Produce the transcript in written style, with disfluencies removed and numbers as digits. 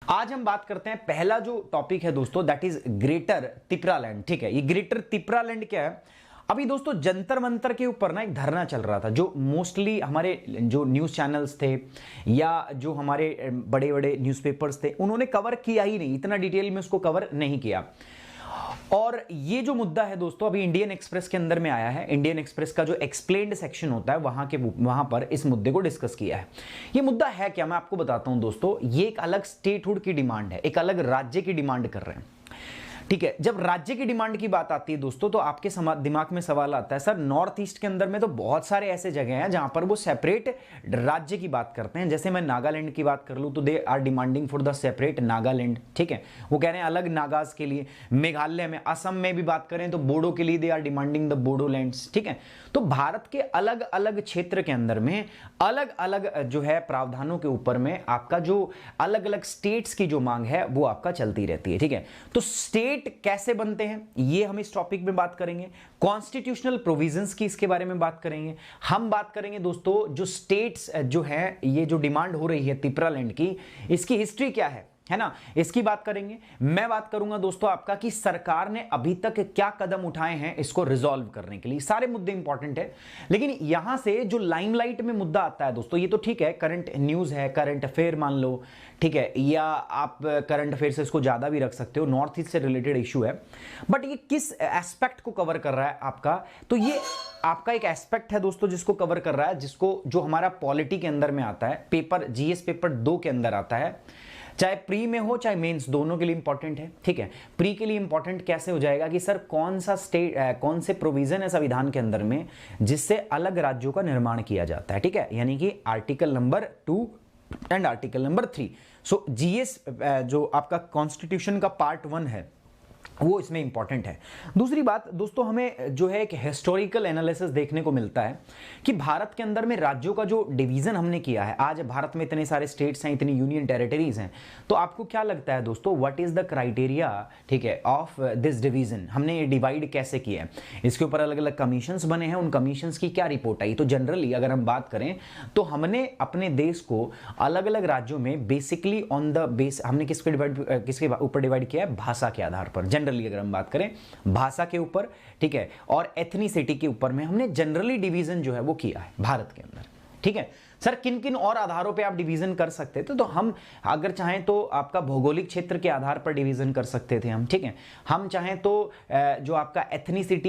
आज हम बात करते हैं, पहला जो टॉपिक है दोस्तों दैट इज ग्रेटर तिपरालैंड। ठीक है, ये ग्रेटर तिपरालैंड क्या है? अभी दोस्तों जंतर मंतर के ऊपर ना एक धरना चल रहा था, जो मोस्टली हमारे जो न्यूज़ चैनल्स थे या जो हमारे बड़े बड़े न्यूज़पेपर्स थे उन्होंने कवर किया ही नहीं, इतना डिटेल में उसको कवर नहीं किया। और ये जो मुद्दा है दोस्तों अभी इंडियन एक्सप्रेस के अंदर में आया है। इंडियन एक्सप्रेस का जो एक्सप्लेन्ड सेक्शन होता है वहां पर इस मुद्दे को डिस्कस किया है। ये मुद्दा है क्या, मैं आपको बताता हूं दोस्तों। ये एक अलग स्टेटहुड की डिमांड है, एक अलग राज्य की डिमांड कर रहे हैं। ठीक है, जब राज्य की डिमांड की बात आती है दोस्तों तो आपके दिमाग में सवाल आता है, सर नॉर्थ ईस्ट के अंदर में तो बहुत सारे ऐसे जगह हैं जहां पर वो सेपरेट राज्य की बात करते हैं। जैसे मैं नागालैंड की बात कर लूं तो they are demanding for the separate Nagaland. ठीक है, वो कह रहे हैं अलग नागाज के लिए। मेघालय में, असम में भी बात करें तो बोडो के लिए दे आर डिमांडिंग द बोडोलैंड्स। ठीक है, तो भारत के अलग अलग क्षेत्र के अंदर में अलग अलग जो है प्रावधानों के ऊपर में आपका जो अलग अलग स्टेट्स की जो मांग है वो आपका चलती रहती है। ठीक है, तो स्टेट कैसे बनते हैं ये हम इस टॉपिक में बात करेंगे। कॉन्स्टिट्यूशनल प्रोविजंस की इसके बारे में बात करेंगे। हम बात करेंगे दोस्तों जो स्टेट्स जो है, ये जो डिमांड हो रही है तिपरालैंड की, इसकी हिस्ट्री क्या है ना, इसकी बात करेंगे। मैं बात करूंगा दोस्तों आपका कि सरकार ने अभी तक क्या कदम उठाए हैं इसको रिजॉल्व करने के लिए। सारे मुद्दे इंपॉर्टेंट है, लेकिन यहां से जो लाइमलाइट में मुद्दा आता है दोस्तों, ये तो ठीक है करंट न्यूज है, करंट अफेयर मान लो, ठीक है, या आप करंट अफेयर से इसको ज्यादा भी रख सकते हो, नॉर्थ ईस्ट से रिलेटेड इशू है। बट ये किस एस्पेक्ट को कवर कर रहा है आपका, तो ये आपका एक एस्पेक्ट है दोस्तों जिसको कवर कर रहा है, जिसको जो हमारा पॉलिटी के अंदर में आता है, पेपर जीएस पेपर 2 के अंदर आता है, चाहे प्री में हो चाहे मेंस, दोनों के लिए इंपॉर्टेंट है। ठीक है, प्री के लिए इंपॉर्टेंट कैसे हो जाएगा कि सर कौन सा स्टेट कौन से प्रोविजन है संविधान के अंदर में जिससे अलग राज्यों का निर्माण किया जाता है। ठीक है, यानी कि article number 2 and article number 3। So GS जो आपका कॉन्स्टिट्यूशन का पार्ट 1 है वो इसमें इंपॉर्टेंट है। दूसरी बात दोस्तों, हमें जो है एक हिस्टोरिकल एनालिसिस देखने को मिलता है कि भारत के अंदर में राज्यों का जो डिवीजन हमने किया है, आज भारत में इतने सारे स्टेट्स हैं, इतनी यूनियन टेरिटरीज हैं, तो आपको क्या लगता है दोस्तों व्हाट इज द क्राइटेरिया, ठीक है, ऑफ दिस डिवीजन, हमने ये डिवाइड कैसे किया है, इसके ऊपर अलग अलग कमीशंस बने हैं, उन कमीशंस की क्या रिपोर्ट आई। तो जनरली अगर हम बात करें तो हमने अपने देश को अलग अलग राज्यों में बेसिकली ऑन द बेस, हमने किसके ऊपर डिवाइड किया है, भाषा के आधार पर। जनरली अगर हम बात करें भाषा के ऊपर, ठीक है, और एथनिसिटी के ऊपर में हमने जनरली डिवीजन जो है वो किया है भारत के अंदर। ठीक है सर, किन किन और आधारों पे आप डिवीजन कर सकते थे, तो हम अगर चाहें तो आपका भौगोलिक क्षेत्र के आधार पर डिवीजन कर सकते थे हम। ठीक है, हम चाहें तो जो आपका एथनिसिटी